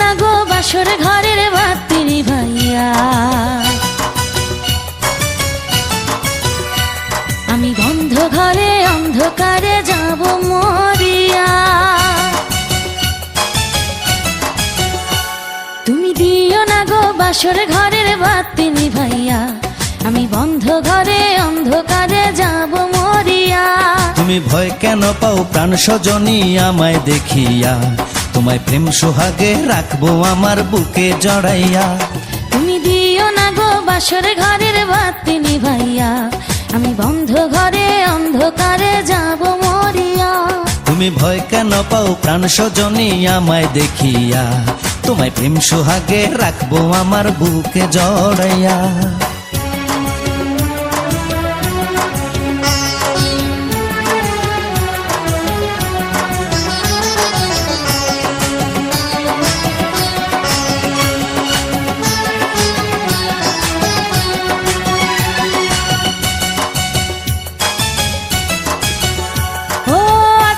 না গো বাসর ঘরের বাতি নিভাইয়া, আমি বন্ধ ঘরে অন্ধকারে যাব মরিয়া। তুমি দিও না গো বাসর ঘরের বাতি নিভাইয়া, আমি বন্ধ ঘরে অন্ধকারে যাব মরিয়া। তুমি ভয় কেন পাও প্রাণ সজনী আমায় দেখিয়া, তোমায় প্রেম সোহাগে রাখবো আমার বুকে জড়াইয়া। তুমি দিও না গো বাসর ঘরের বাতি নিভাইয়া, আমি বন্ধ ঘরে অন্ধকারে যাব মরিয়া। তুমি ভয় কেন পাও প্রাণ সজনী আমায় দেখিয়া, তোমায় প্রেম সোহাগে রাখবো আমার বুকে জড়াইয়া।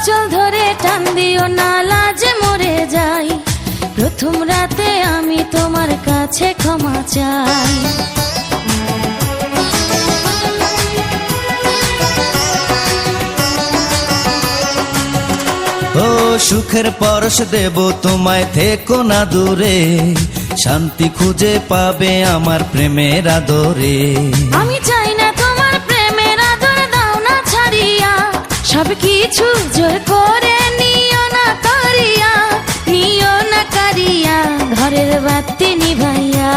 চল ধরে টান দিও না, লাজে মরে যাই। প্রথম রাতে আমি তোমার কাছে ক্ষমা চাই। ও সুখের পরশ দেব তোমায়, থেকো না দূরে, শান্তি খুঁজে পাবে আমার প্রেমের আদরে। আমি চাই না তোমার প্রেমের আদর, দাও না ছাড়িয়া, সব কিছু জোর করে নিও না কারিয়া, নিও না কারিয়া ঘরের বাতি নিভাইয়া।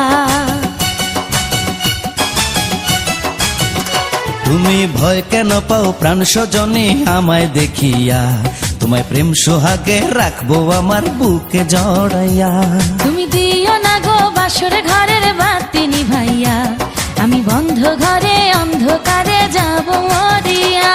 তুমি ভয় কেন পাও প্রাণ সজনী আমায় দেখিয়া, তোমায় প্রেম সোহাগে রাখবো আমার বুকে জড়াইয়া। তুমি দিও না গো বাসর ঘরের বাতি নিভাইয়া, আমি বন্ধ ঘরে অন্ধকারে যাব মরিয়া।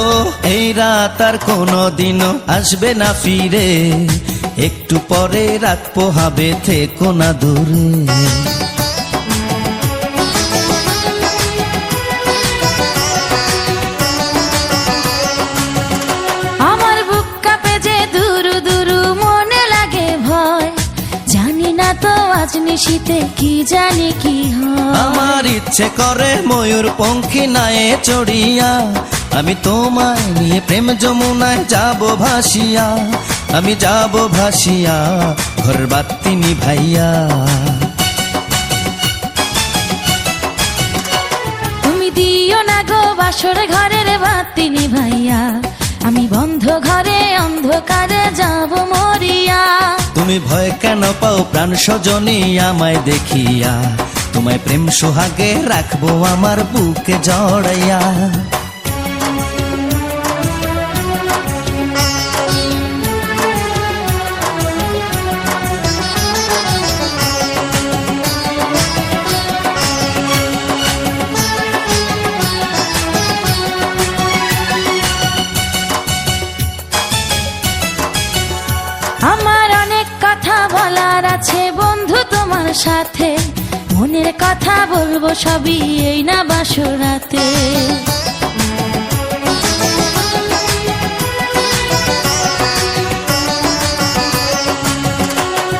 ও এই রাত আর কোনো দিনও আসবে না ফিরে, একটু পরে রাত পোহাবে, থেকো না দূরে। আমার বুক কাঁপে যে দুরু দুরু, মনে লাগে ভয়, জানি না তো আজ নিশীতে কি জানি কি হয়। আমার ইচ্ছে করে ময়ূর পঙ্খী নায়ে চড়িয়া, আমি তোমায় নিয়ে প্রেম যমুনায় যাব ভাসিয়া, আমি যাব ভাসিয়া ঘর বাতি নিভাইয়া। তুমি দিও না গো বাসর ঘরের বাতি নিভাইয়া, আমি বন্ধ ঘরে অন্ধকারে যাব মরিয়া। তুমি ভয় কেন পাও প্রাণ সজনী আমায় দেখিয়া, তোমায় প্রেম সোহাগে রাখবো আমার বুকে জড়াইয়া। আমার অনেক কথা বলার আছে বন্ধু তোমার সাথে, মনের কথা বলবো সবই এই না বাসরাতে।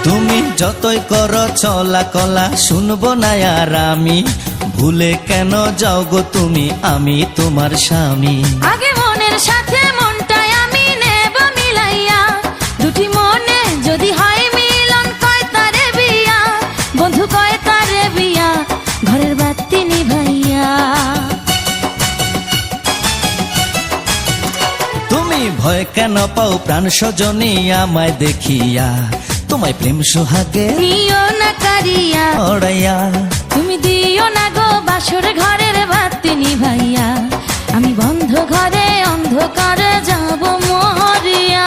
তুমি যতই করো চলা কলা, শুনবো না আর আমি, ভুলে কেন যাও গো তুমি, আমি তোমার স্বামী। আগে মনের সাথে মনটাই আমি নেব মিলাইয়া, দুটি মনে যদি হয় মিলন, কয় তারে বিয়া বন্ধু, কয় তারে বিয়া ঘরের বাতি নিভাইয়া। তুমি ভয় কেন পাও প্রাণ সজনী আমায় দেখিয়া, তোমায় প্রেম সোহাগে নিও না কারিয়া জড়াইয়া। তুমি দিও না গো বাসর ঘরের বাতি নিভাইয়া, আমি বন্ধ ঘরে অন্ধকারে যাব মরিয়া।